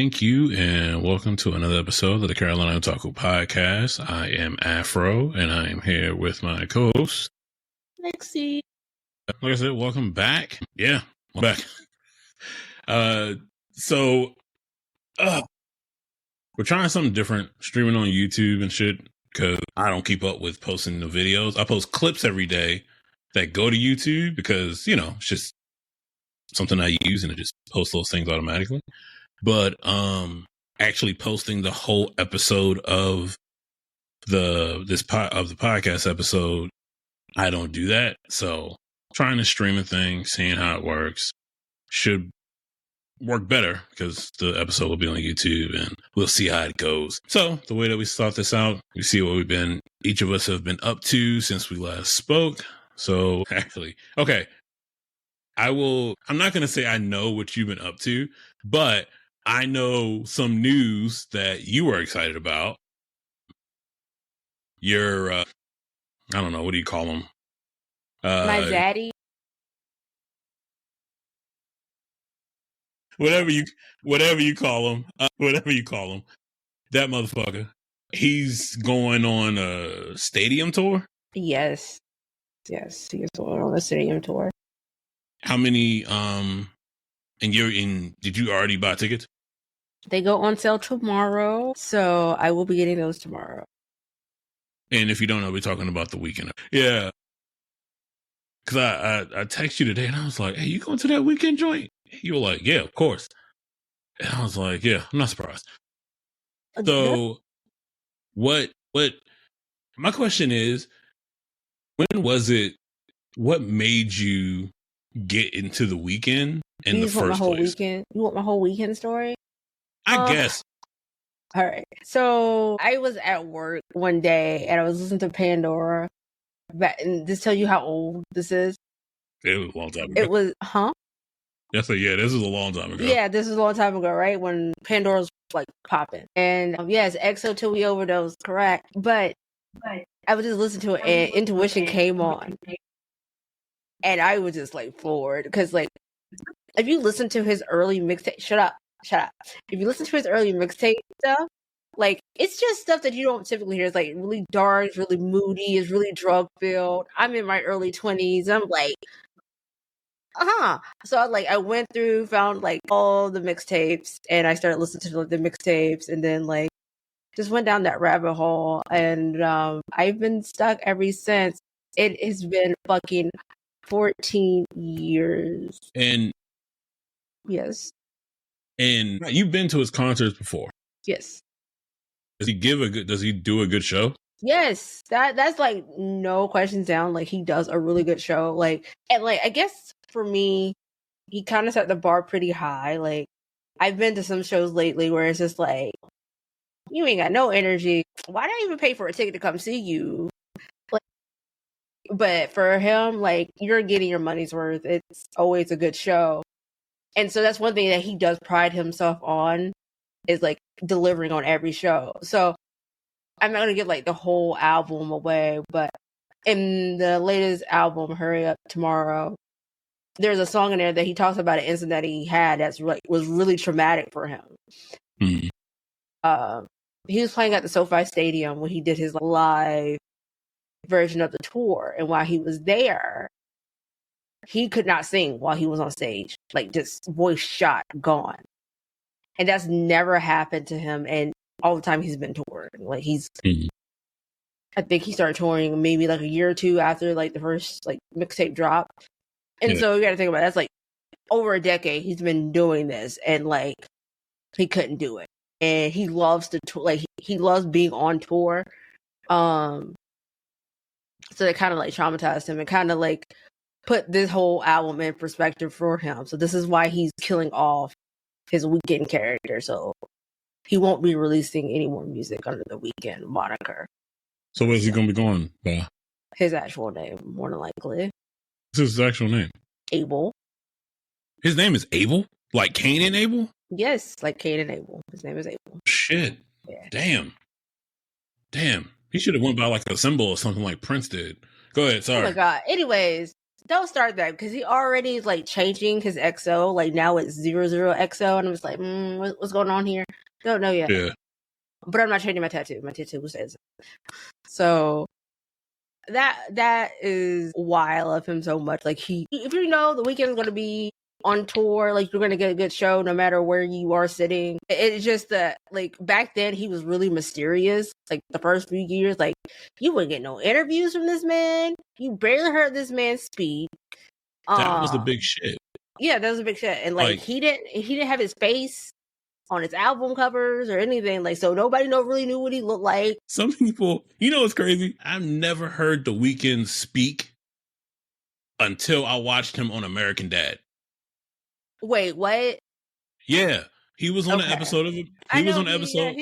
thank you, and welcome to another episode of the Carolina Otaku Podcast. I am Afro, and I am here with my co-host, Lexi. Like I said, welcome back. Yeah, welcome back. So we're trying something different, streaming on YouTube and shit, because I don't keep up with posting the videos. I post clips every day that go to YouTube because, you know, it's just something I use and it just posts those things automatically. But actually posting the whole episode of the podcast episode, I don't do that. So trying to stream a thing, seeing how it works, should work better because the episode will be on YouTube and we'll see how it goes. So the way that we start this out, we see what each of us have been up to since we last spoke. So actually, okay, I'm not going to say I know what you've been up to, but I know some news that you were excited about. Your, I don't know, what do you call them? My zaddy. Whatever you call him, that motherfucker. He's going on a stadium tour. Yes, he is going on a stadium tour. How many? And did you already buy tickets? They go on sale tomorrow, so I will be getting those tomorrow. And if you don't know, we're talking about the weekend. Yeah, because I texted you today and I was like, "Hey, you going to that weekend joint?" You were like, "Yeah, of course." And I was like, "Yeah, I'm not surprised." So, what? My question is, when was it? What made you get into the weekend in the first place? You want my whole weekend story? I guess. All right. So I was at work one day and I was listening to Pandora. And this tell you how old this is? It was a long time ago. It was, Yes, yeah, this was a long time ago. Yeah, this was a long time ago, right? When Pandora's like popping. And yes, EXO Till We Overdose, correct. But I was just listening to it and Intuition came on. And I was just like floored. Because like, if you listen to his early mixtape, shut up. If you listen to his early mixtape stuff, like, it's just stuff that you don't typically hear. It's like really dark, it's really moody, it's really drug filled. I'm in my early 20s. I'm like, So I went through, found like all the mixtapes, and I started listening to the mixtapes, and then like just went down that rabbit hole, and I've been stuck ever since. It has been fucking 14 years. And yes. And you've been to his concerts before. Yes. Does he do a good show? Yes. That's like no questions down. Like, he does a really good show. Like, and like, I guess for me, he kind of set the bar pretty high. Like, I've been to some shows lately where it's just like, you ain't got no energy. Why did I even pay for a ticket to come see you? Like, but for him, like, you're getting your money's worth. It's always a good show. And so that's one thing that he does pride himself on, is like delivering on every show. So I'm not going to give like the whole album away, but in the latest album, Hurry Up Tomorrow, there's a song in there that he talks about an incident that he had that's like was really traumatic for him. Mm-hmm. He was playing at the SoFi Stadium when he did his live version of the tour, and while he was there, he could not sing while he was on stage. Like, just voice shot, gone. And that's never happened to him. And all the time he's been touring. Like, I think he started touring maybe like a year or two after like the first like mixtape drop. And so you got to think about it. That's like over a decade he's been doing this, and like he couldn't do it. And he loves to tour. Like, he loves being on tour. So it kind of like traumatized him and kind of like put this whole album in perspective for him. So this is why he's killing off his Weekend character. So he won't be releasing any more music under the Weekend moniker. So where's he going to be going by? His actual name, more than likely. What's his actual name? Abel. His name is Abel? Like Cain and Abel? Yes, like Cain and Abel. His name is Abel. Shit. Yeah. Damn. He should have went by like a symbol or something like Prince did. Go ahead, sorry. Oh my God. Anyways, don't start that because he already is like changing his XO. Like now it's 00XO, and I'm just like, what's going on here? Don't know yet. Yeah. But I'm not changing my tattoo. My tattoo says so. That is why I love him so much. Like if you know the weekend is going to be on tour, like you're going to get a good show no matter where you are sitting. It's just that like back then he was really mysterious. Like the first few years, like you wouldn't get no interviews from this man. You barely heard this man speak. That was the big shit. Yeah, that was a big shit. And like he didn't have his face on his album covers or anything, like, so nobody really knew what he looked like. Some people, you know what's crazy? I've never heard The Weeknd speak until I watched him on American Dad. Wait, what? Yeah, he was on an episode of it. He was on an episode.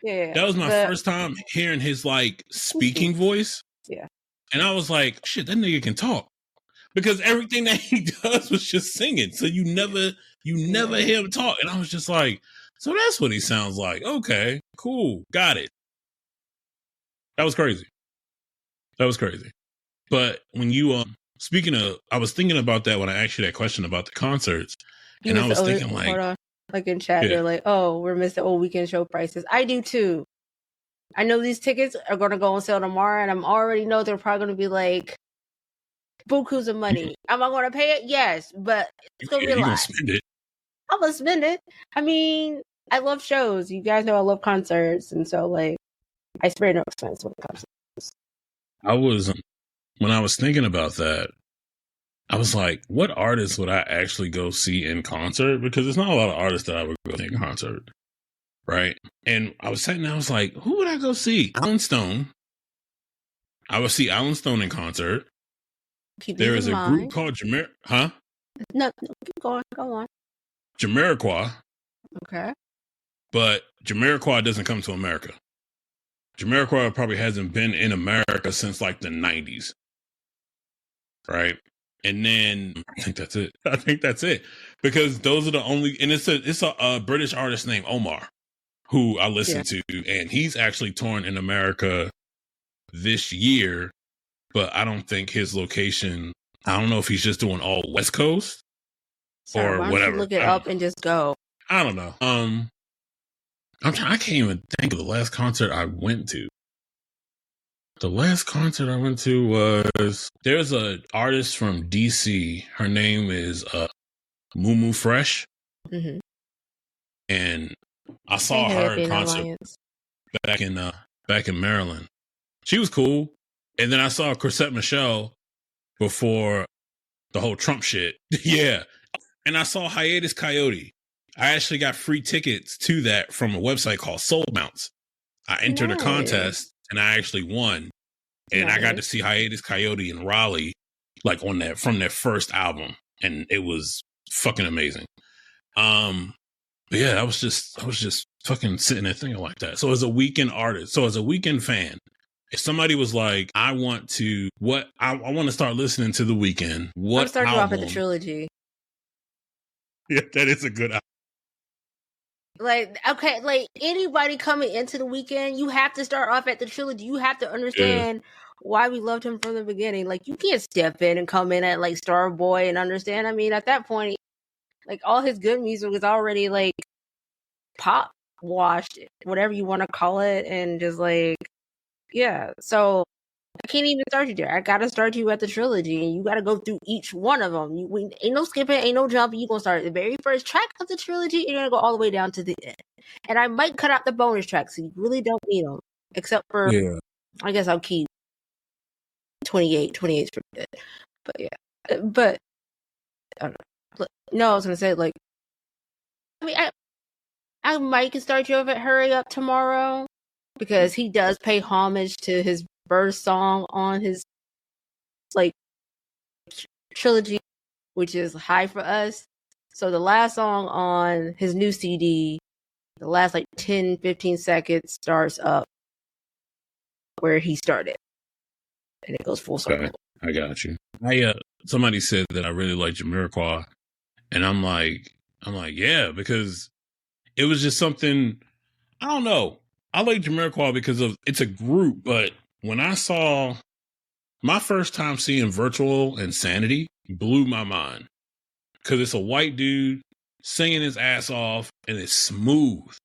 Yeah. That was my first time hearing his like speaking voice. Yeah. And I was like, shit, that nigga can talk. Because everything that he does was just singing. So you never hear him talk. And I was just like, so that's what he sounds like. Okay, cool. Got it. That was crazy. But when you, speaking of, I was thinking about that when I asked you that question about the concerts. And I was thinking like, hold on. Like in chat, they're like, oh, we're missing old weekend show prices. I do too. I know these tickets are going to go on sale tomorrow. And I'm already know they're probably going to be like, bukus of money. Am I going to pay it? Yes, but it's going to be a lot. Gonna spend it. I'm going to spend it. I mean, I love shows. You guys know I love concerts. And so, like, I spare no expense when it comes to this. When I was thinking about that, I was like, what artists would I actually go see in concert? Because there's not a lot of artists that I would go see in concert. Right? And I was sitting there, I was like, who would I go see? Alan Stone. I would see Alan Stone in concert. There is a group called No, keep going. Go on. Jamiroquai. Okay. But Jamiroquai doesn't come to America. Jamiroquai probably hasn't been in America since like the 90s. Right? And then I think that's it. Because those are the only, and it's a British artist named Omar who I listen to, and he's actually touring in America this year. But I don't think his location, I don't know if he's just doing all West Coast or why don't whatever. You look it up and just go. I don't know. I can't even think of the last concert I went to. The last concert I went to was, there's an artist from DC. Her name is Mumu Fresh. Mm-hmm. And I saw her in concert back in Maryland. She was cool. And then I saw Chrisette Michele before the whole Trump shit. Yeah. And I saw Hiatus Coyote. I actually got free tickets to that from a website called Soul Mounts. I entered a contest and I actually won. And I got to see Hiatus Coyote in Raleigh, like from their first album. And it was fucking amazing. But yeah, I was just fucking sitting there thinking like that. So as a Weeknd artist, so as a Weeknd fan, if somebody was like, I want to start listening to The Weeknd, I'm starting you off at the trilogy. Yeah, that is a good album. Like, okay, like anybody coming into The Weeknd, you have to start off at the trilogy. You have to understand why we loved him from the beginning. Like, you can't step in and come in at like Starboy and understand. I mean, at that point, like all his good music was already like pop washed, whatever you want to call it, and just like, yeah. So I can't even start you there. I gotta start you at the trilogy, and you gotta go through each one of them. Ain't no skipping, ain't no jumping. You gonna start at the very first track of the trilogy, and you're gonna go all the way down to the end. And I might cut out the bonus tracks, so you really don't need them, except for I guess I'll keep 28 for it. But yeah, but I don't know. No, I was gonna say like, I mean, I might can start you off at Hurry Up Tomorrow because he does pay homage to his first song on his like trilogy, which is High for Us. So the last song on his new CD, the last like 10-15 seconds starts up where he started, and it goes full circle. Okay, I got you. Somebody said that I really like Jamiroquai, and I'm like, yeah, because it was just something. I don't know. I like Jamiroquai because it's a group, but when I saw my first time seeing Virtual Insanity blew my mind because it's a white dude singing his ass off and it's smooth,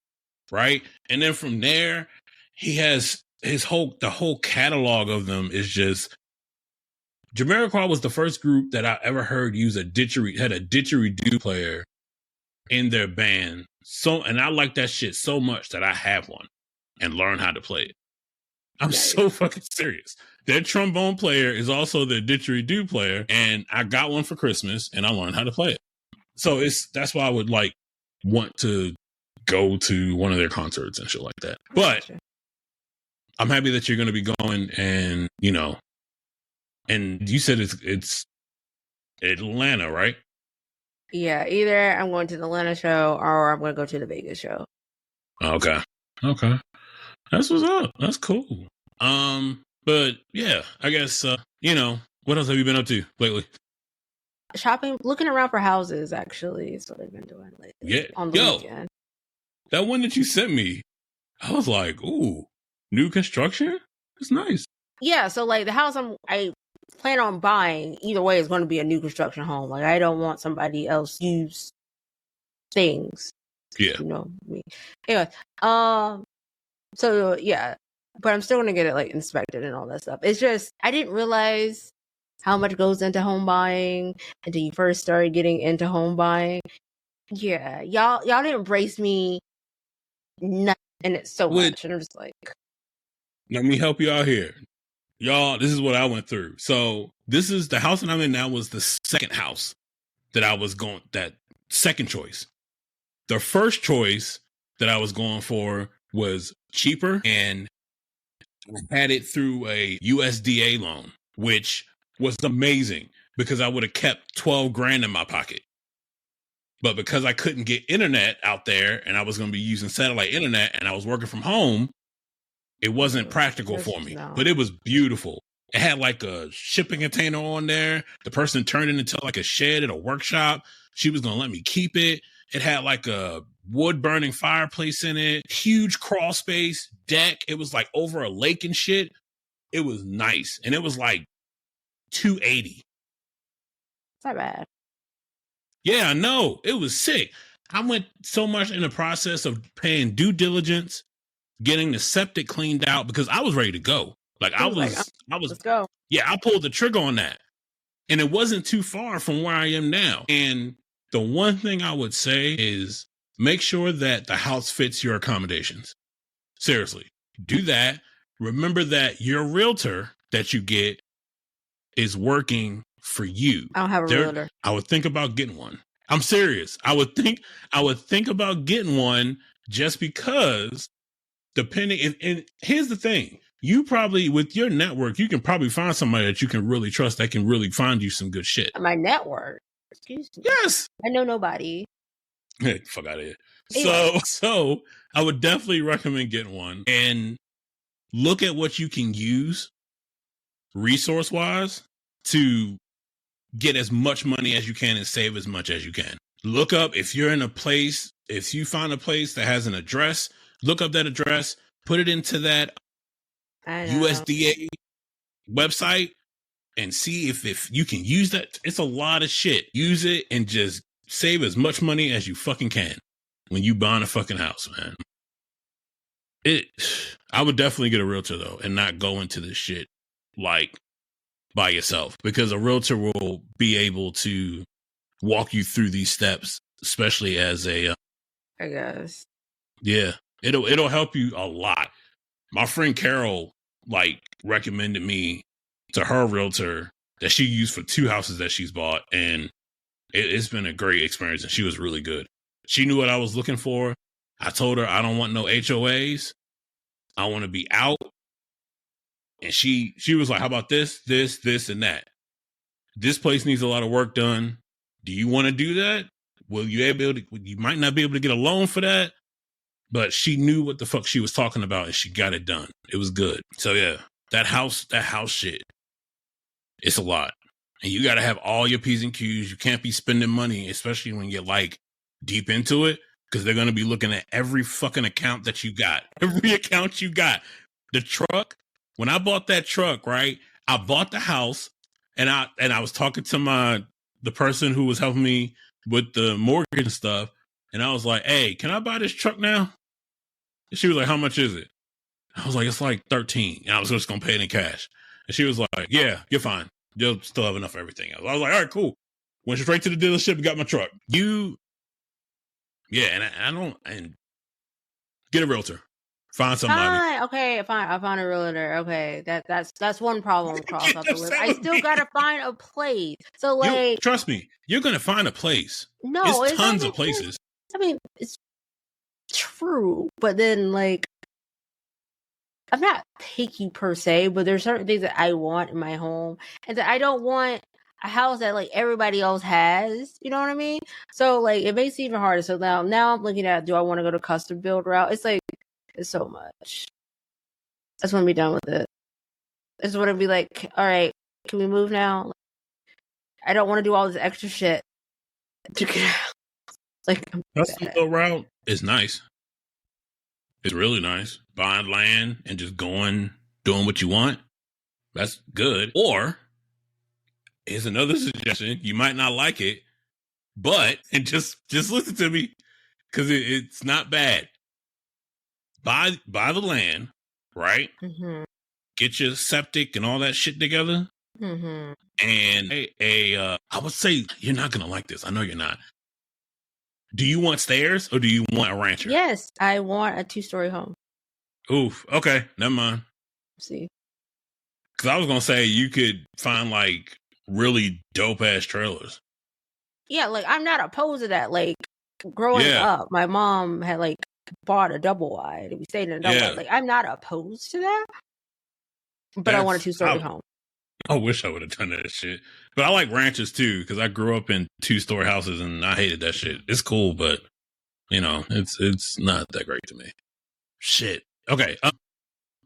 right? And then from there, he has the whole catalog of them is just. Jamiroquai was the first group that I ever heard use had a didgeridoo player in their band. So, and I like that shit so much that I have one and learn how to play it. I'm so fucking serious. Their trombone player is also their didgeridoo player, and I got one for Christmas, and I learned how to play it. So that's why I would want to go to one of their concerts and shit like that. But I'm happy that you're going to be going, and and you said it's Atlanta, right? Yeah, either I'm going to the Atlanta show or I'm going to go to the Vegas show. Okay. That's what's up. That's cool. But yeah, I guess what else have you been up to lately? Shopping, looking around for houses. Actually, is what I've been doing lately. Yeah, on the weekend. That one that you sent me, I was like, ooh, new construction. It's nice. Yeah, so the house I plan on buying either way is going to be a new construction home. I don't want somebody else use things. Yeah, me. Anyway, so yeah, but I'm still going to get it inspected and all that stuff. It's just I didn't realize how much goes into home buying until you first started getting into home buying. Yeah, y'all didn't brace me in it so much, and I'm just like, let me help you out here. Y'all, this is what I went through. So this is the house that I'm in now was the second house that I was going, that second choice. The first choice that I was going for was cheaper, and I had it through a USDA loan, which was amazing because I would have kept 12 grand in my pocket. But because I couldn't get internet out there and I was going to be using satellite internet and I was working from home, it wasn't practical for me, but it was beautiful. It had a shipping container on there. The person turned it into a shed at a workshop. She was going to let me keep it. It had a wood burning fireplace in it, huge crawl space, deck. It was over a lake and shit. It was nice. And it was $280. It's not bad. Yeah, I know. It was sick. I went so much in the process of paying due diligence, getting the septic cleaned out because I was ready to go. I was, let's go. Yeah, I pulled the trigger on that. And it wasn't too far from where I am now. And the one thing I would say is make sure that the house fits your accommodations. Seriously, do that. Remember that your realtor that you get is working for you. I don't have a realtor. I would think about getting one. I'm serious. I would think about getting one just because depending, and here's the thing. You probably, with your network, you can probably find somebody that you can really trust that can really find you some good shit. My network? Excuse me. Yes. I know nobody. Hey, fuck out of here. Anyway. So I would definitely recommend getting one and look at what you can use resource-wise to get as much money as you can and save as much as you can. Look up if you find a place that has an address, look up that address, put it into that USDA website and see if you can use that. It's a lot of shit. Use it and just save as much money as you fucking can when you buy a fucking house, man. I would definitely get a realtor though and not go into this shit by yourself, because a realtor will be able to walk you through these steps, especially as a I guess. Yeah, it'll help you a lot. My friend Carol recommended me to her realtor that she used for 2 houses that she's bought, and it's been a great experience, and she was really good. She knew what I was looking for. I told her I don't want no HOAs. I want to be out. And she was like, how about this, and that? This place needs a lot of work done. Do you want to do that? Will you you might not be able to get a loan for that, but she knew what the fuck she was talking about and she got it done. It was good. So yeah, that house shit, it's a lot. And you got to have all your P's and Q's. You can't be spending money, especially when you're deep into it, because they're going to be looking at every fucking account that you got. Every account you got. The truck, when I bought that truck, right, I bought the house, and I was talking to the person who was helping me with the mortgage and stuff, and I was like, "Hey, can I buy this truck now?" And she was like, "How much is it?" I was like, "It's like 13." And I was just gonna pay it in cash. And she was like, "Yeah, you're fine. You'll still have enough for everything else." I was like, "All right, cool." Went straight to the dealership and got my truck. And I don't, and get a realtor. Find somebody. Fine, okay, fine. I found a realtor. Okay, that's one problem crossed off the Just list. say I with still me. gotta find a place. So like, Trust me, you're gonna find a place. no, It's it's not tons of even just. places. I mean, it's true, but then like, I'm not picky per se, but there's certain things that I want in my home, and that I don't want a house that like everybody else has. You know what I mean? So like, it makes it even harder. So now I'm looking at, do I want to go to custom build route? It's like, it's so much. I just want to be done with it. I just want to be like, all right, can we move now? I don't want to do all this extra shit to get out. Like, I'm Custom bad. built route is nice. It's really nice. Buying land and just doing what you want. That's good. Or here's another suggestion. You might not like it, but and just listen to me because it's not bad. Buy the land, right? Mm-hmm. Get your septic and all that shit together. Mm-hmm. And I would say you're not gonna like this. I know you're not. Do you want stairs or do you want a rancher? Yes, I want a 2-story home. Oof. Okay, never mind. See, Because I was gonna say you could find like really dope ass trailers. yeah, like I'm not opposed to that. Like growing Yeah, up, my mom had like bought a double wide. We stayed in a double wide. yeah. Like I'm not opposed to that, but I want a That's 2-story home. I wish I would have done that shit. But I like ranches too because I grew up in 2-story houses and I hated that shit. It's cool, but it's not that great to me. Shit. Okay.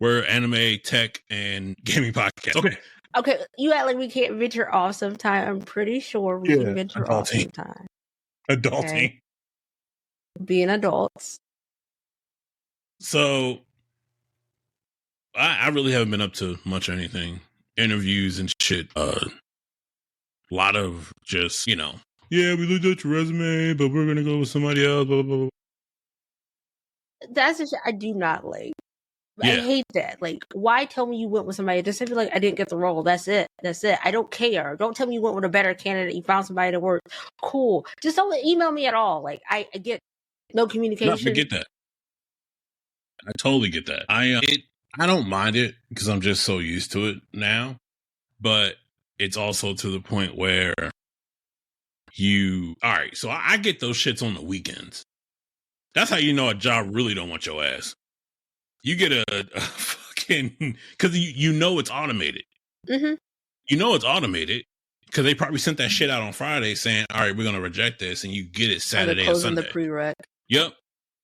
We're anime, tech, and gaming podcast. Okay. Okay, you act like we can't venture off sometime. I'm pretty sure we can Yeah. venture off Adulting. sometime. Adulting. Okay, being adults. So I really haven't been up to much of anything. Interviews and shit. A lot of just, yeah, we looked at your resume, but we're gonna go with somebody else, blah blah blah. That's the shit I do not like. I Yeah. hate that. Like, why tell me you went with somebody? Just say like I didn't get the role. That's it. That's it. I don't care. Don't tell me you went with a better candidate. You found somebody that worked. Cool. Just don't email me at all. Like I get no No, communication. forget that. I totally get that. I don't mind it because I'm just so used to it now. But it's also to the point where all right, so I get those shits on the weekends. That's how you know a job really don't want your ass. You get a fucking, because you know it's automated. Mm-hmm. You know it's automated because they probably sent that shit out on Friday saying, all right, we're going to reject this. And you get it Saturday or Closing Sunday. the prereq. Yep.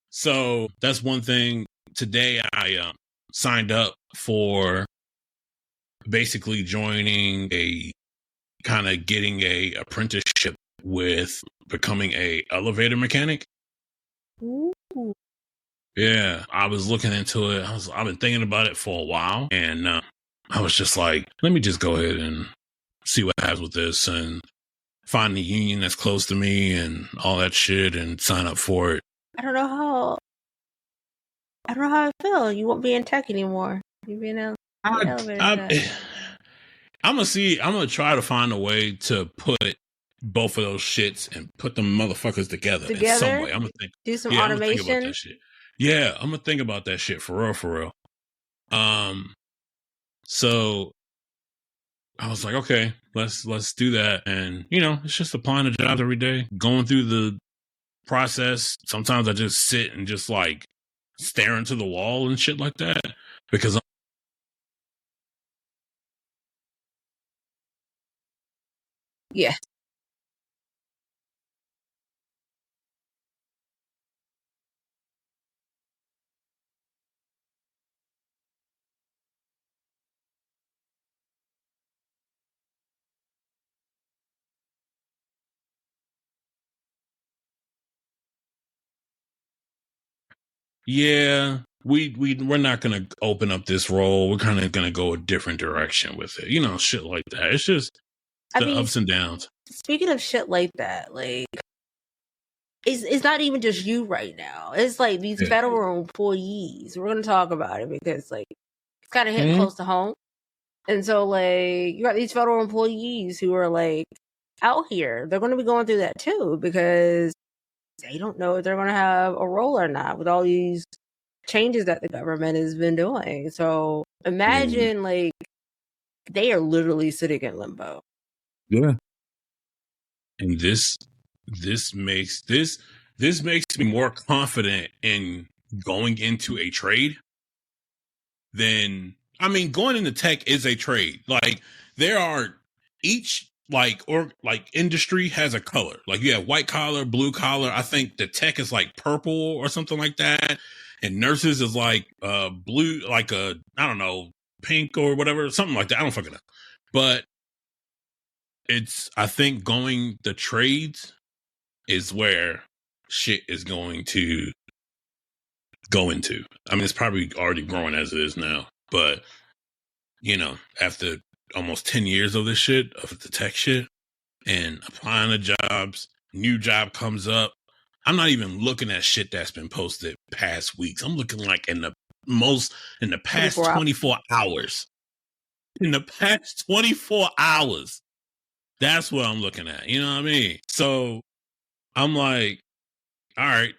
So that's one thing. Today I signed up for basically joining getting a apprenticeship with becoming a elevator mechanic. Ooh. Yeah, I was looking into it. I've been thinking about it for a while, and I was just like, let me just go ahead and see what happens with this, and find the union that's close to me, and all that shit, and sign up for it. I don't know how I feel. You won't be in tech anymore. You'll be in an elevator tech. I'm gonna try to find a way to put both of those shits and put them motherfuckers together in some way. I'm gonna think. Do some Yeah, I'm gonna think about automation. that shit. Yeah, I'm gonna think about that shit for real, for real. So I was like, okay, let's do that. And it's just applying to jobs every day, going through the process. Sometimes I just sit and just like stare into the wall and shit like that because Yeah. yeah, we're not gonna open up this role. We're kind of gonna go a different direction with it. You know, shit like that. It's just the ups and downs. Speaking of shit like that, like it's not even just you right now. It's like these federal employees. We're gonna talk about it because like it's kind of hitting close to home. And so like you got these federal employees who are like out here. They're going to be going through that too because they don't know if they're going to have a role or not with all these changes that the government has been doing. So imagine like they are literally sitting in limbo. Yeah. And this makes me more confident in going into a trade than, I mean, going into tech is a trade. Like there are each industry has a color. Like you have white collar, blue collar. I think the tech is like purple or something like that. And nurses is like blue, like I don't know, pink or whatever, something like that. I don't fucking know. But I think going the trades is where shit is going to go into. I mean, it's probably already growing as it is now, but you know, after almost 10 years of this shit, of the tech shit, and applying to jobs, new job comes up. I'm not even looking at shit that's been posted past weeks. I'm looking like in the past 24 hours. In the past 24 hours. That's what I'm looking at. You know what I mean? So I'm like, all right,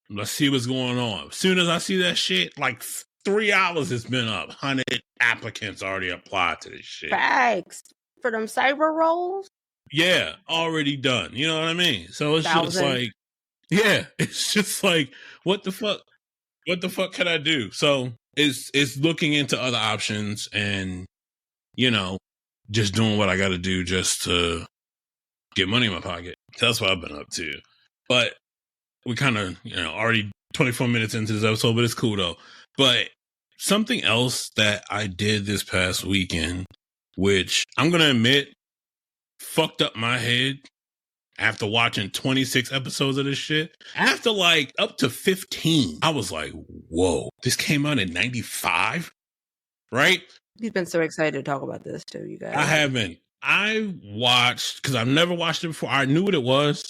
let's see what's going on. As soon as I see that shit, like 3 hours it's been up. 100 applicants already applied to this shit. Facts. For them cyber roles? Yeah, already done. You know what I mean? So it's just like, yeah, it's just like, what the fuck? What the fuck can I do? So it's looking into other options and, you know, just doing what I got to do just to get money in my pocket. That's what I've been up to. But we kind of, you know, already 24 minutes into this episode, but it's cool though. But something else that I did this past weekend, which I'm going to admit fucked up my head after watching 26 episodes of this shit. After like up to 15, I was like, whoa, this came out in 95, right? You've been so excited to talk about this too, you guys. I haven't. I watched, because I've never watched it before. I knew what it was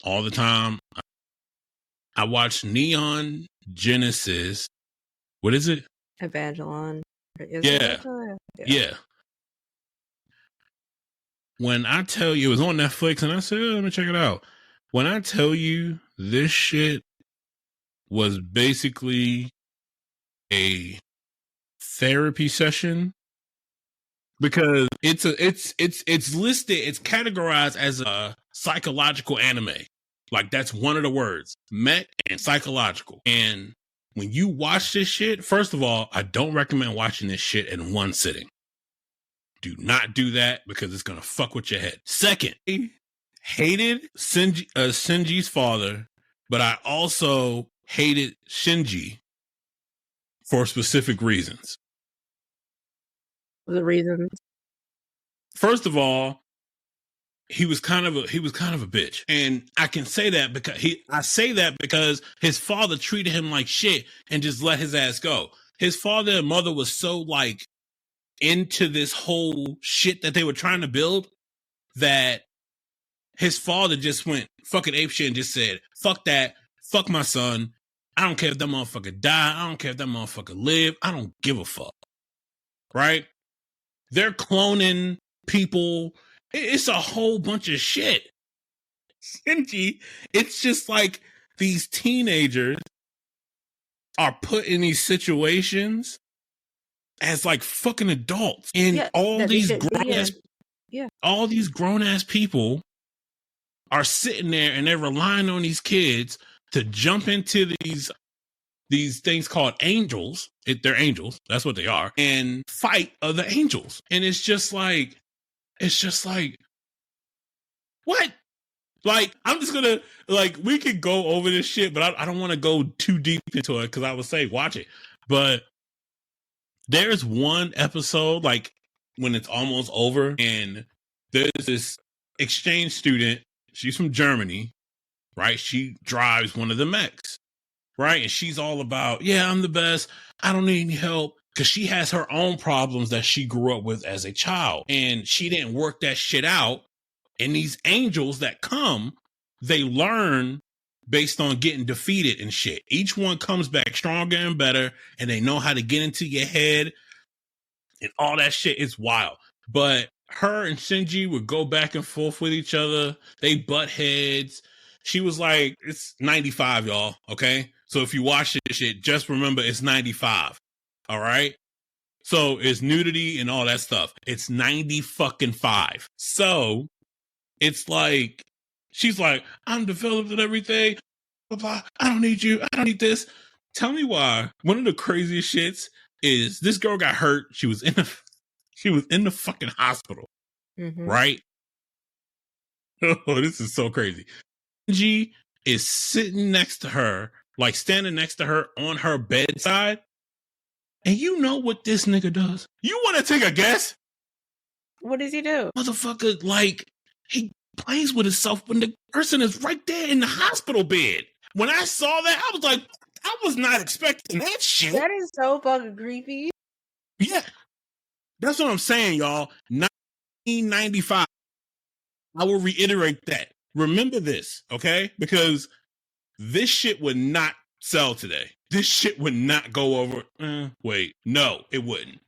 all the time. I watched Neon Genesis. What is it? Evangelion. Yeah. When I tell you, it was on Netflix, and I said, let me check it out. When I tell you this shit was basically a therapy session, because it's listed, it's categorized as a psychological anime. Like that's one of the words, mech and psychological. And when you watch this shit, first of all, I don't recommend watching this shit in one sitting. Do not do that because it's going to fuck with your head. Second, I hated Shinji's father, but I also hated Shinji for specific reasons. The reasons? First of all, he was kind of a bitch, and I can say that because his father treated him like shit and just let his ass go. His father and mother was so like into this whole shit that they were trying to build that his father just went fucking apeshit and just said, fuck that, fuck my son. I don't care if that motherfucker die. I don't care if that motherfucker live. I don't give a fuck. Right? They're cloning people. It's a whole bunch of shit. Shinji, it's just like these teenagers are put in these situations as like fucking adults, and all these grown ass people are sitting there and they're relying on these kids to jump into these things called angels. They're angels, that's what they are, and fight other angels. And it's just like what? Like, I'm just gonna, like, we could go over this shit, but I don't want to go too deep into it because I would say watch it. But there's one episode, like, when it's almost over, and there's this exchange student. She's from Germany, right? She drives one of the mechs. right? And she's all about, yeah, I'm the best. I don't need any help. Because she has her own problems that she grew up with as a child. And she didn't work that shit out. And these angels that come, they learn based on getting defeated and shit. Each one comes back stronger and better. And they know how to get into your head and all that shit. It's wild. But her and Shinji would go back and forth with each other. They butt heads. She was like, it's 95, y'all. Okay. So if you watch this shit, just remember it's 95. All right. So it's nudity and all that stuff. It's 90 fucking 5. So it's like, she's like, I'm developed and everything. Blah, blah. I don't need you. I don't need this. Tell me why. One of the craziest shits is this girl got hurt. She was in the fucking hospital. Right? Oh, this is so crazy. G is sitting next to her, like standing next to her on her bedside. And you know what this nigga does? You want to take a guess? What does he do? Motherfucker, like, he plays with himself when the person is right there in the hospital bed. When I saw that, I was like, I was not expecting that shit. That is so fucking creepy. Yeah. That's what I'm saying, y'all. 1995. I will reiterate that. Remember this, okay? Because this shit would not sell today. This shit would not go over. Wait, no, it wouldn't.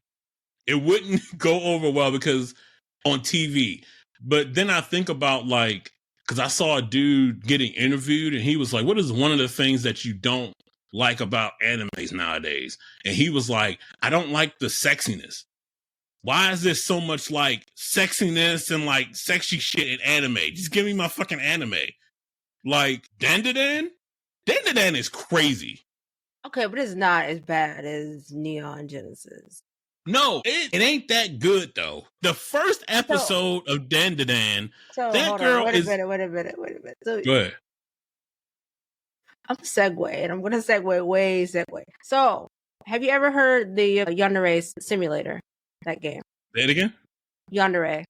It wouldn't go over well because on TV. But then I think about like, because I saw a dude getting interviewed and he was like, what is one of the things that you don't like about animes nowadays? And he was like, I don't like the sexiness. Why is there so much like sexiness and like sexy shit in anime? Just give me my fucking anime. Like Dandadan? Dandadan is crazy. Okay, but it's not as bad as Neon Genesis. No, it ain't that good though. The first episode of Dandadan, that girl is. Wait a minute. So, go ahead. I'm a segue, and I'm going to segue. So, have you ever heard the Yandere Simulator? That game. Say it again? Yandere.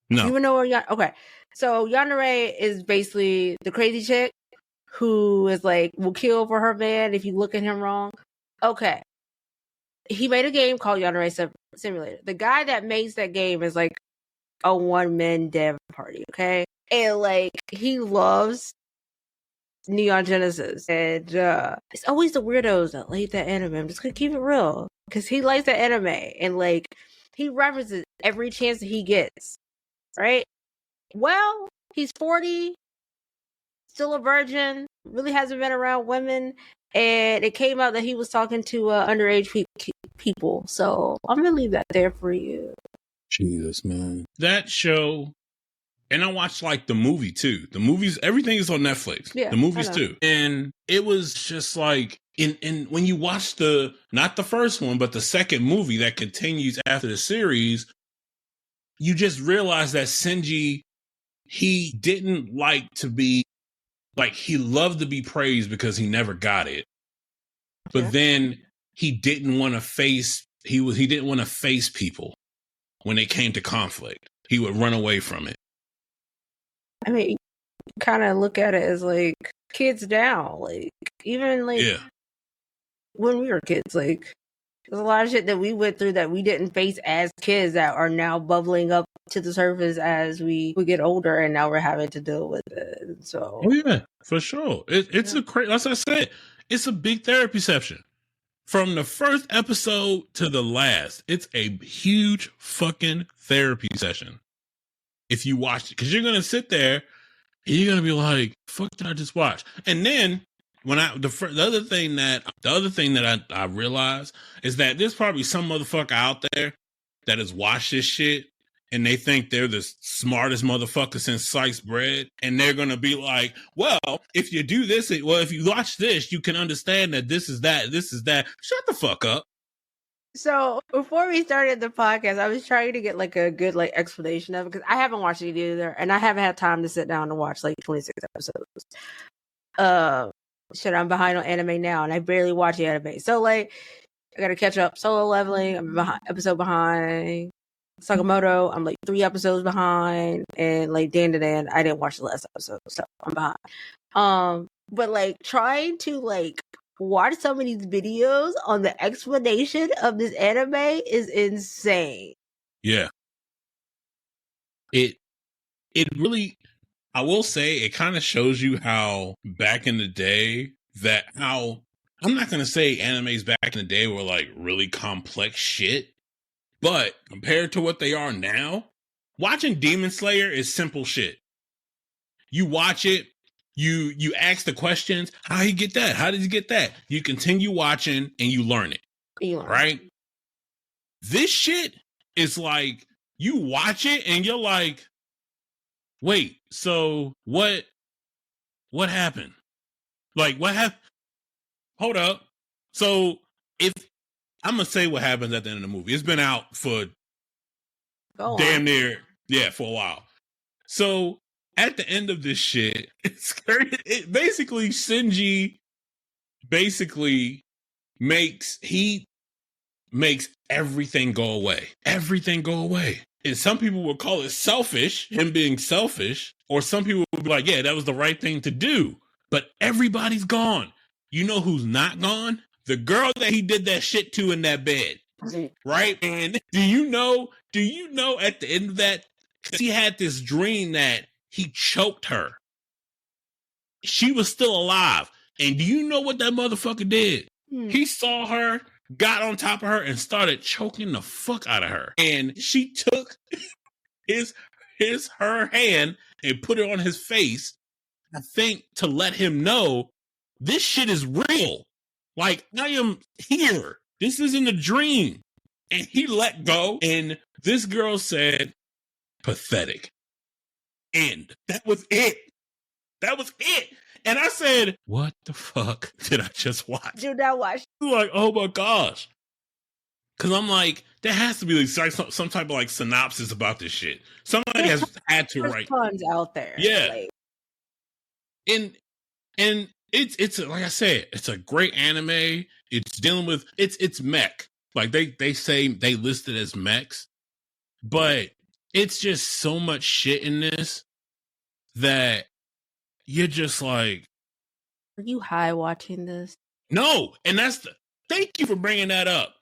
No. You even know where okay. So Yandere is basically the crazy chick who is like will kill for her man if you look at him wrong. Okay. He made a game called Yandere Simulator. The guy that makes that game is like a one-man dev party, okay? And like he loves Neon Genesis. And it's always the weirdos that like that anime. I'm just gonna keep it real. Because he likes the anime and like he references every chance that he gets. Right? Well, he's 40, still a virgin, really hasn't been around women, and it came out that he was talking to underage people. So I'm gonna leave that there for you. Jesus, man. That show, and I watched like the movie too. The movies, everything is on Netflix. Yeah, the movies too. And it was just like in when you watch not the first one, but the second movie that continues after the series, you just realize that Shinji, he didn't like to be like, he loved to be praised because he never got it. But then he didn't want to face people when it came to conflict. He would run away from it. I mean, kind of look at it as like kids now, like even like when we were kids, like there's a lot of shit that we went through that we didn't face as kids that are now bubbling up to the surface as we get older, and now we're having to deal with it. So, oh yeah, for sure, it's a crazy. As I said, it's a big therapy session. From the first episode to the last, it's a huge fucking therapy session. If you watch it, because you're gonna sit there and you're gonna be like, "Fuck, did I just watch?" And then when the other thing that I realized is that there's probably some motherfucker out there that has watched this shit and they think they're the smartest motherfucker since sliced bread, and they're gonna be like, "Well, if you do this, if you watch this, you can understand that this is that, this is that." Shut the fuck up. So before we started the podcast, I was trying to get like a good like explanation of it because I haven't watched it either, and I haven't had time to sit down and watch like 26 episodes. Shit, I'm behind on anime now, and I barely watch anime. So like, I gotta catch up. Solo Leveling, I'm episode behind. Sakamoto, I'm like 3 episodes behind, and like Dandadan, I didn't watch the last episode, so I'm behind. But like trying to like watch some of these videos on the explanation of this anime is insane. Yeah. It really, I will say, it kind of shows you how back in the day I'm not going to say animes back in the day were like really complex shit, but compared to what they are now, watching Demon Slayer is simple shit. You watch it, you ask the questions, how he get that? How did he get that? You continue watching and you learn it. Right? This shit is like, you watch it and you're like, wait, so what happened? Like, what happened? Hold up. So if I'm gonna say what happens at the end of the movie, it's been out for damn near, for a while. So at the end of this shit, it basically Shinji makes everything go away. Everything go away. And some people would call it selfish, him being selfish, or some people would be like, yeah, that was the right thing to do. But everybody's gone. You know who's not gone? The girl that he did that shit to in that bed. Right? And do you know at the end of that, he had this dream that he choked her. She was still alive. And do you know what that motherfucker did? He saw her, got on top of her, and started choking the fuck out of her. And she took her hand and put it on his face, I think, to let him know this shit is real. Like, I am here. This isn't a dream. And he let go. And this girl said, pathetic. And that was it. That was it. And I said, what the fuck did I just watch? Did not watch. Like, oh my gosh. Because I'm like, there has to be like some type of like synopsis about this shit. Somebody has had to write. Tons out there. Yeah. Like. And it's like I said, it's a great anime. It's dealing with it's mech. Like they say they list it as mechs, but it's just so much shit in this that you're just like, are you high watching this? No, and thank you for bringing that up.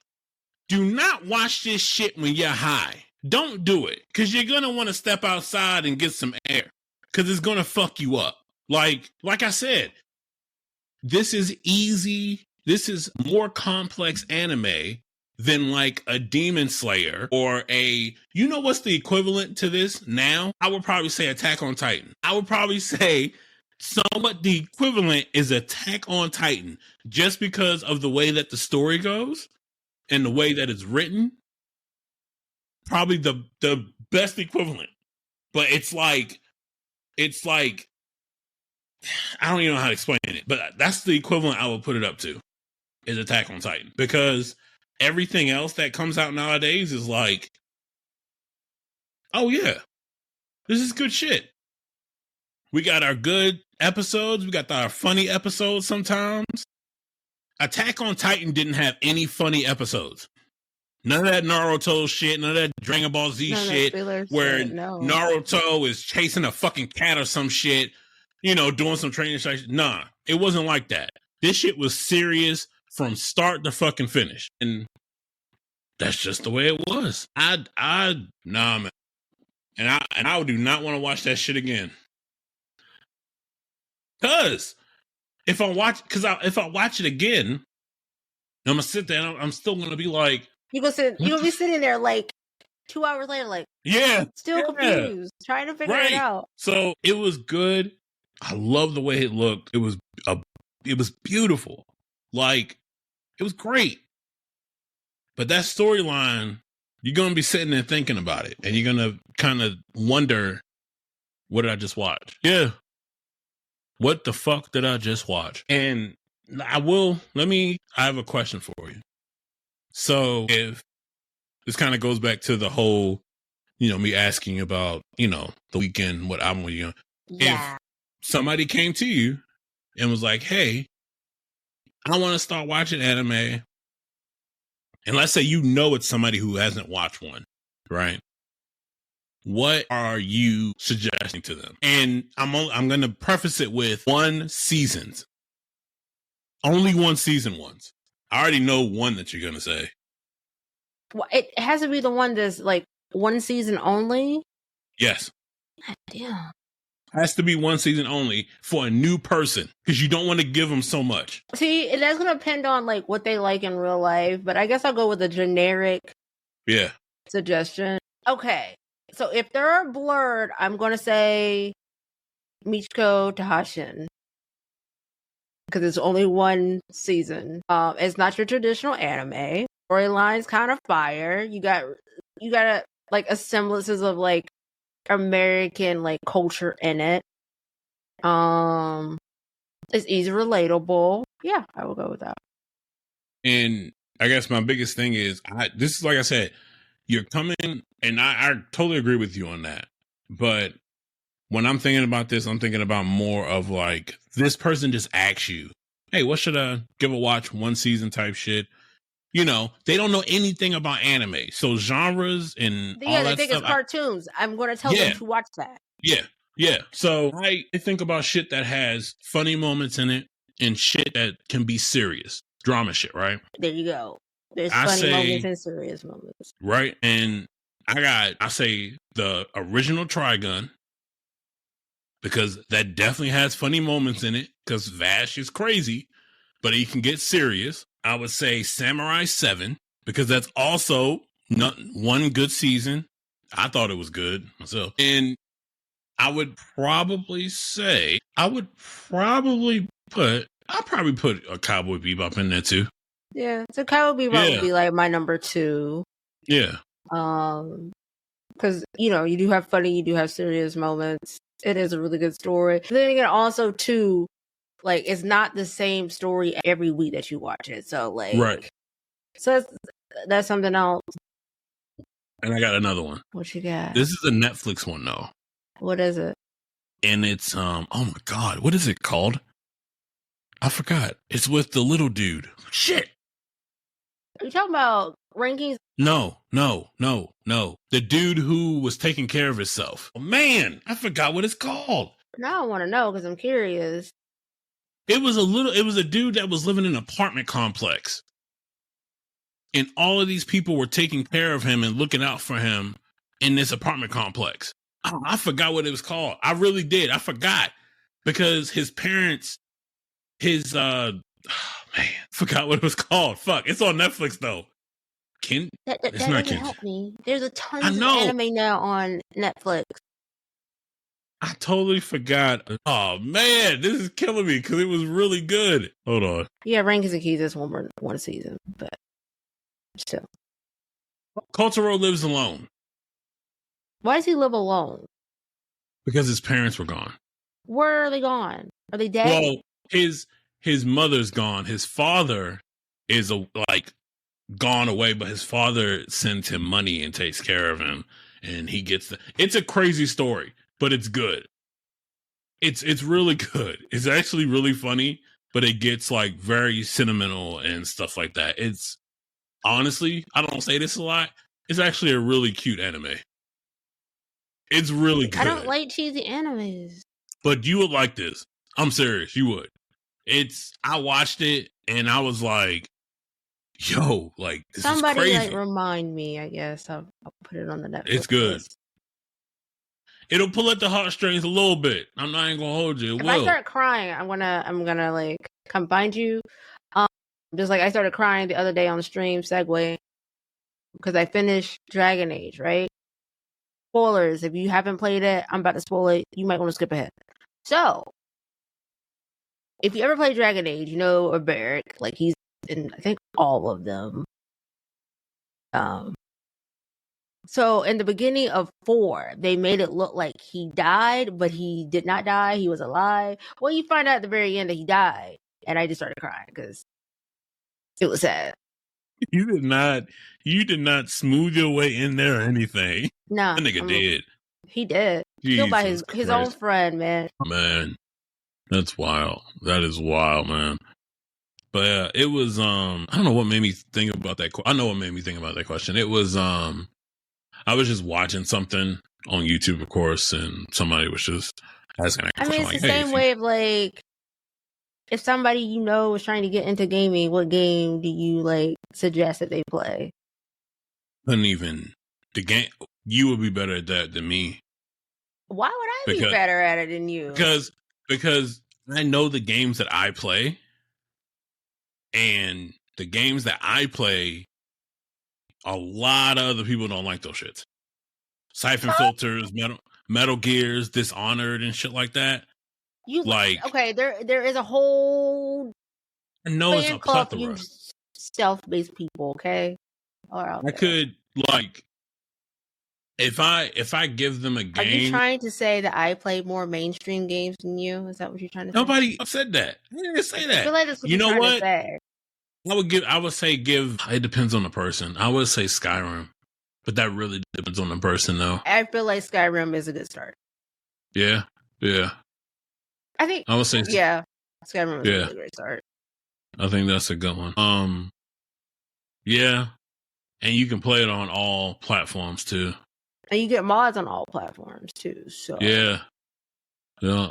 Do not watch this shit when you're high. Don't do it, because you're gonna want to step outside and get some air, because it's gonna fuck you up. Like I said, this is easy. This is more complex anime than like a Demon Slayer or you know what's the equivalent to this now? I would probably say Attack on Titan. I would probably say somewhat the equivalent is Attack on Titan, just because of the way that the story goes and the way that it's written. Probably the best equivalent. But it's like I don't even know how to explain it, but that's the equivalent I would put it up to, is Attack on Titan. Because everything else that comes out nowadays is like, oh yeah, this is good shit. We got our good episodes. We got our funny episodes sometimes. Attack on Titan didn't have any funny episodes. None of that Naruto shit, none of that Dragon Ball Z shit where Naruto is chasing a fucking cat or some shit, you know, doing some training shit. Nah, it wasn't like that. This shit was serious from start to fucking finish. And that's just the way it was. Nah, man. And I do not want to watch that shit again. Cause if I watch it again, I'm gonna sit there and I'm still gonna be like, you're gonna be sitting there like 2 hours later, like, still confused, trying to figure it out. So it was good. I love the way it looked. It was beautiful. Like, it was great. But that storyline, you're gonna be sitting there thinking about it, and you're gonna kind of wonder, what did I just watch? Yeah. What the fuck did I just watch? And I have a question for you. So if this kind of goes back to the whole, you know, me asking about, you know, the weekend, what album were you on? Yeah. If somebody came to you and was like, hey, I want to start watching anime. And let's say, you know, it's somebody who hasn't watched one, right? What are you suggesting to them? And I'm going to preface it with 1 season. Only one season once. I already know one that you're gonna say. Well, it has to be the one that's like one season only. Yes. God damn. Has to be one season only for a new person because you don't want to give them so much. See, that's gonna depend on like what they like in real life, but I guess I'll go with a generic suggestion. Okay, so if they're blurred, I'm gonna say Michiko Tahashin because it's only one season. It's not your traditional anime. Storyline's kind of fire. You got like a semblances of like American like culture in it. It's easy relatable. Yeah, I will go with that. And I guess my biggest thing is this is like I said, you're coming, and I totally agree with you on that. But when I'm thinking about this, I'm thinking about more of like this person just asks you, hey, what should I give a watch? One season type shit. You know, they don't know anything about anime. So genres and all that they think stuff. It's cartoons. I'm going to tell them to watch that. Yeah. So I think about shit that has funny moments in it and shit that can be serious. Drama shit, right? There you go. There's funny moments and serious moments. Right? And I say the original Trigun because that definitely has funny moments in it because Vash is crazy, but he can get serious. I would say Samurai 7 because that's also not one good season. I thought it was good myself. And I would probably put a Cowboy Bebop in there too. Yeah, so Cowboy Bebop would be like my number 2. Yeah. Because you do have funny, you do have serious moments. It is a really good story. Then again, also too, like it's not the same story every week that you watch it. So like, right. So that's something else. And I got another one. What you got? This is a Netflix one though. What is it? And it's oh my god, what is it called? I forgot. It's with the little dude. Shit. Are you talking about rankings? No. The dude who was taking care of himself. Oh, man, I forgot what it's called. Now I want to know because I'm curious. It was a dude that was living in an apartment complex. And all of these people were taking care of him and looking out for him in this apartment complex. Oh, I forgot what it was called. I really did. I forgot because his parents, forgot what it was called. Fuck, it's on Netflix though. That doesn't help me. There's a ton of anime now on Netflix. I totally forgot. Oh man, this is killing me because it was really good. Hold on. Yeah, Rankings and Keys is one season, but still. Kotaro lives alone. Why does he live alone? Because his parents were gone. Where are they gone? Are they dead? Well, his mother's gone. His father is gone away, but his father sends him money and takes care of him, and he gets it's a crazy story, but it's good. It's really good. It's actually really funny, but it gets like very sentimental and stuff like that. It's honestly, I don't say this a lot. It's actually a really cute anime. It's really good. I don't like cheesy animes. But you would like this. I'm serious. You would. I watched it and I was like, yo, like this Somebody is crazy. Like remind me, I guess. I'll put it on the Netflix. It's good. List. It'll pull at the heartstrings a little bit. I'm not even gonna hold you. If I start crying, I'm gonna like come find you. Just like I started crying the other day on the stream segue because I finished Dragon Age, right? Spoilers. If you haven't played it, I'm about to spoil it. You might want to skip ahead. So, if you ever play Dragon Age, you know a Barrack. Like he's in, I think, all of them. So in the beginning of 4, they made it look like he died, but he did not die. He was alive. Well, you find out at the very end that he died, and I just started crying because it was sad. You did not smooth your way in there or anything. Nah, that nigga did. He did. Killed by his own friend, man. Man, that's wild. That is wild, man. But it was I don't know what made me think about that. I know what made me think about that question. It was I was just watching something on YouTube, of course, and somebody was just asking that question. It's the same way of like If somebody you know is trying to get into gaming, what game do you like suggest that they play? Couldn't even the game. You would be better at that than me. Why would I be better at it than you? Because I know the games that I play, and the games that I play, a lot of other people don't like those shits. Siphon Filters, Metal Gears, Dishonored, and shit like that. You like okay? There is a whole fan club of you stealth-based people. Okay, I could like if I give them a game. Are you trying to say that I play more mainstream games than you? Is that what you're trying to say? Nobody said that. I didn't say that. I feel like that's what you're trying to say. I would say it depends on the person. I would say Skyrim. But that really depends on the person, though. I feel like Skyrim is a good start. Yeah. I think I would say Skyrim is a really great start. I think that's a good one. Yeah. And you can play it on all platforms too. And you get mods on all platforms too. So Yeah. I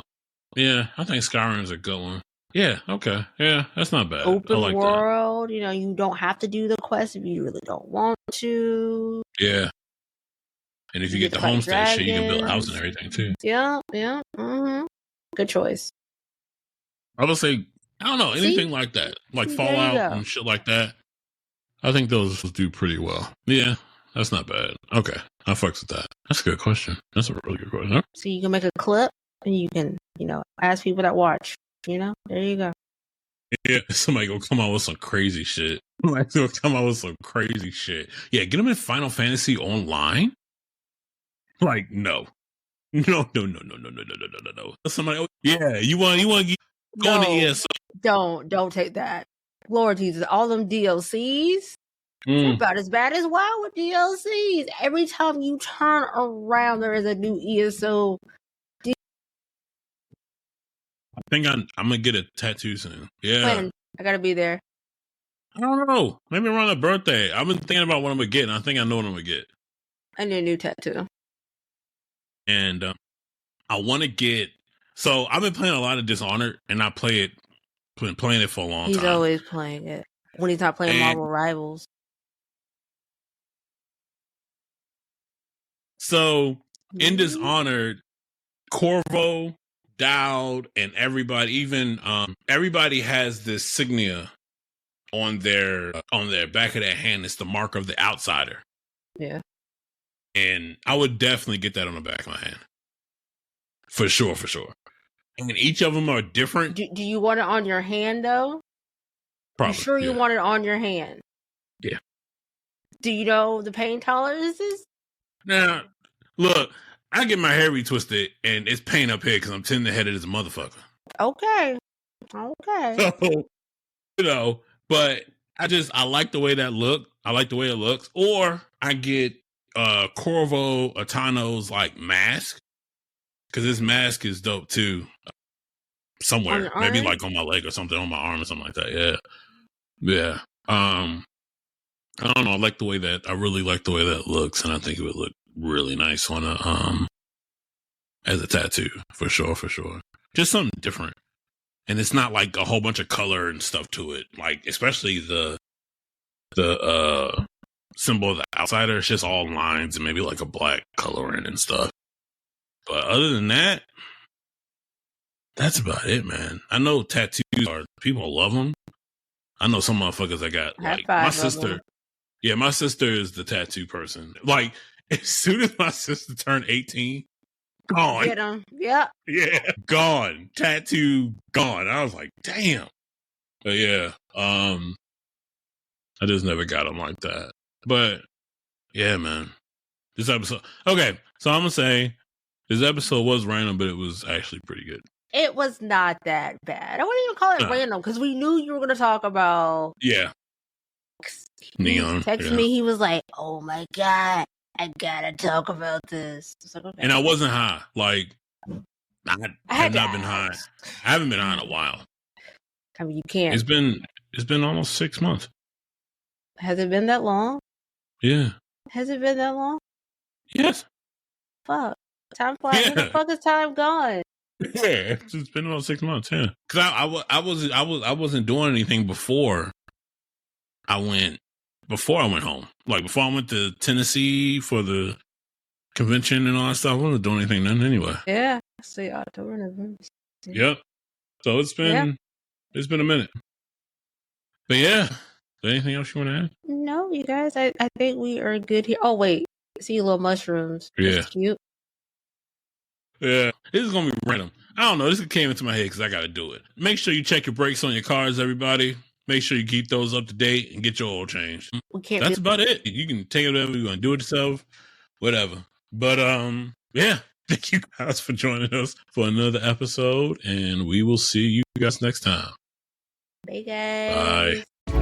think Skyrim's a good one. Yeah. Okay. Yeah, that's not bad. Open world. That. You know, you don't have to do the quest if you really don't want to. Yeah. And if you get the homestead shit, you can build a house and everything too. Yeah. Mm-hmm. Good choice. I would say I don't know anything like that, like Fallout and shit like that. I think those do pretty well. Yeah, that's not bad. Okay, I fucks with that. That's a good question. That's a really good question. So you can make a clip and you can, ask people that watch. There you go. Yeah, somebody gonna come out with some crazy shit. Somebody's gonna come out with some crazy shit. Yeah, get them in Final Fantasy Online. Like no. Somebody. Yeah, you want to go on the ESO. Don't take that. Lord Jesus, all them DLCs. They're about as bad as WoW with DLCs. Every time you turn around, there is a new ESO. I think I'm gonna get a tattoo soon. Yeah, when? I gotta be there. I don't know. Maybe around my birthday. I've been thinking about what I'm gonna get, and I think I know what I'm gonna get. I need a new tattoo. And I want to get. So I've been playing a lot of Dishonored, and I been playing it for a long time. He's always playing it when he's not playing Marvel Rivals. So in Dishonored, Corvo, Dowd, and everybody, even everybody has this signia on their back of their hand. It's the mark of the outsider. Yeah. And I would definitely get that on the back of my hand. For sure. And each of them are different. Do you want it on your hand, though? Probably. You sure you want it on your hand? Yeah. Do you know the pain tolerances? Now, look, I get my hair retwisted, and it's pain up here because I'm tender-headed as a motherfucker. Okay. So, but I like the way that look. I like the way it looks. Or I get Corvo Atano's like mask, because this mask is dope too. Somewhere, maybe like on my leg or something, on my arm or something like that. Yeah. I don't know. I really like the way that looks, and I think it would look really nice on as a tattoo for sure. Just something different, and it's not like a whole bunch of color and stuff to it. Like especially the symbol of the outsider. It's just all lines and maybe like a black coloring and stuff. But other than that, that's about it, man. I know tattoos people love them. I know some motherfuckers that got like my sister. Yeah, my sister is the tattoo person. Like as soon as my sister turned 18, gone. Get them. Yeah. Yeah, gone. Tattoo gone. I was like, damn. But yeah, I just never got them like that. But yeah, man. This episode. Okay, so I'm gonna say this episode was random, but it was actually pretty good. It was not that bad. I wouldn't even call it random because we knew you were going to talk about. Yeah. Neon. Texted me. He was like, "Oh my god, I gotta talk about this." I was like, okay. And I wasn't high. Like I have not been high. I haven't been high in a while. I mean, you can't. It's been almost 6 months. Has it been that long? Yeah. Has it been that long? Yes. Fuck. Time flies. Where the fuck is time gone? Yeah, it's been about 6 months. Yeah, because I wasn't doing anything before I went home. Like before I went to Tennessee for the convention and all that stuff. I wasn't doing anything then anyway. Yeah, see October, November. Yep. So it's been a minute. But yeah, is there anything else you want to add? No, you guys, I think we are good here. Oh wait, see little mushrooms. Yeah. That's cute. Yeah, this is gonna be random. I don't know. This came into my head because I got to do it. Make sure you check your brakes on your cars, everybody. Make sure you keep those up to date and get your oil changed. We can't. That's about it. You can take it whatever you want to do it yourself, whatever. But yeah. Thank you guys for joining us for another episode, and we will see you guys next time. Bye, guys. Bye.